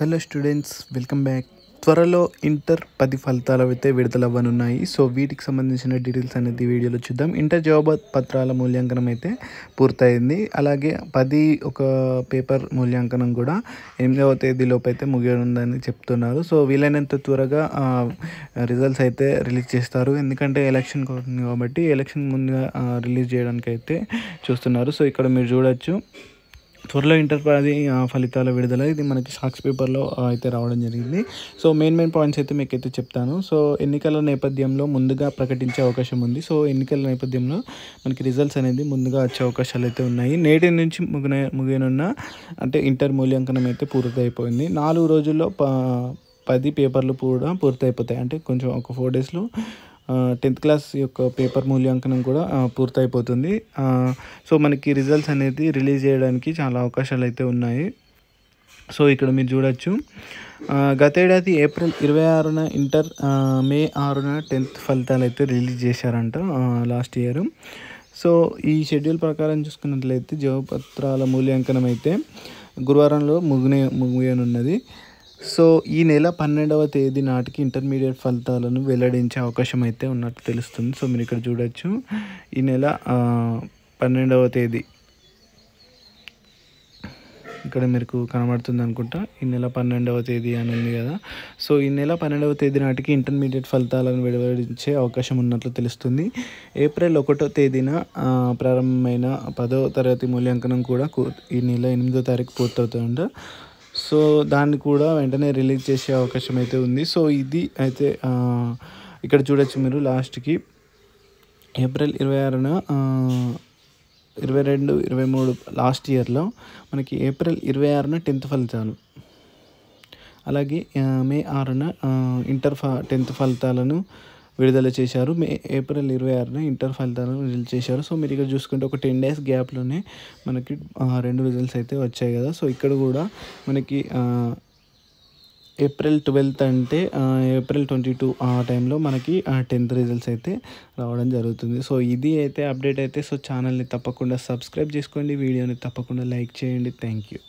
Hello students, welcome back. త్వరలో inter 10 ఫలితాలు అయితే విడుదలవ్వనున్నాయి. సో వీటికి సంబంధించిన డీటెయిల్స్ అనేది వీడియోలో చూద్దాం. ఇంటర్ జవాబు పత్రాల మూల్యాంకనం అయితే పూర్తయింది. అలాగే ఒక పేపర్ మూల్యాంకనం కూడా 8వ తేదీలోపు అయితే ముగియనుందని చెప్తున్నారు. సో వీలైనంత త్వరగా రిజల్ట్స్ అయితే రిలీజ్ చేస్తారు. ఎందుకంటే ఎలక్షన్ కాబట్టి ఎలక్షన్ ముందుగా రిలీజ్ చేయడానికి అయితే చూస్తున్నారు. సో ఇక్కడ మీరు చూడొచ్చు, త్వరలో ఇంటర్ 10 ఫలితాల విడుదల. ఇది మనకి సాక్షి పేపర్లో అయితే రావడం జరిగింది. సో మెయిన్ పాయింట్స్ అయితే మీకైతే చెప్తాను. సో ఎన్నికల నేపథ్యంలో ముందుగా ప్రకటించే అవకాశం ఉంది. సో ఎన్నికల నేపథ్యంలో మనకి రిజల్ట్స్ అనేది ముందుగా వచ్చే అవకాశాలు అయితే ఉన్నాయి. నేటి నుంచి ముగియనున్న అంటే ఇంటర్ మూల్యాంకనం అయితే పూర్తయిపోయింది. 4 రోజుల్లో 10 పేపర్లు కూడా పూర్తయిపోతాయి. అంటే కొంచెం ఒక 4 డేస్లో 10th క్లాస్ యొక్క పేపర్ మూల్యాంకనం కూడా పూర్తయిపోతుంది. సో మనకి రిజల్ట్స్ అనేది రిలీజ్ చేయడానికి చాలా అవకాశాలు అయితే ఉన్నాయి. సో ఇక్కడ మీరు చూడొచ్చు, గతేడాది ఏప్రిల్ 26న ఇంటర్, మే 6న 10th ఫలితాలు అయితే రిలీజ్ చేశారంట లాస్ట్ ఇయర్. సో ఈ షెడ్యూల్ ప్రకారం చూసుకున్నట్లయితే జవాబుపత్రాల మూల్యాంకనం అయితే గురువారంలో ముగియనున్నది. సో ఈ నెల 12వ తేదీ నాటికి ఇంటర్మీడియట్ ఫలితాలను వెల్లడించే అవకాశం అయితే ఉన్నట్టు తెలుస్తుంది. సో మీరు ఇక్కడ చూడొచ్చు, ఈ నెల 12వ తేదీ ఇక్కడ మీకు కనబడుతుంది అనుకుంటా. ఈ నెల 12వ తేదీ అని ఉంది కదా. సో ఈ నెల 12వ తేదీ నాటికి ఇంటర్మీడియట్ ఫలితాలను వెలువడించే అవకాశం ఉన్నట్లు తెలుస్తుంది. ఏప్రిల్ 1వ తేదీన ప్రారంభమైన 10వ తరగతి మూల్యాంకనం కూడా ఈ నెల 8వ తారీఖు పూర్తవుతుందంట. సో దాన్ని కూడా వెంటనే రిలీజ్ చేసే అవకాశం అయితే ఉంది. సో ఇది అయితే ఇక్కడ చూడొచ్చు మీరు, లాస్ట్కి ఏప్రిల్ 26న 22, 23 లాస్ట్ ఇయర్లో మనకి ఏప్రిల్ 26న 10th ఫలితాలు, అలాగే మే 6న ఇంటర్ 10th ఫలితాలను విడుదల చేశారు. ఏప్రిల్ 26న ఇంటర్ ఫలితాలను విడుదల చేశారు. సో మీరు ఇక్కడ చూసుకుంటే ఒక 10 days గ్యాప్లోనే మనకి 2 రిజల్ట్స్ అయితే వచ్చాయి కదా. సో ఇక్కడ కూడా మనకి ఏప్రిల్ 12th అంటే ఏప్రిల్ 22 ఆ టైంలో మనకి 10th రిజల్ట్స్ అయితే రావడం జరుగుతుంది. సో ఇది అయితే అప్డేట్ అయితే. సో ఛానల్ని తప్పకుండా సబ్స్క్రైబ్ చేసుకోండి, వీడియోని తప్పకుండా లైక్ చేయండి. Thank you.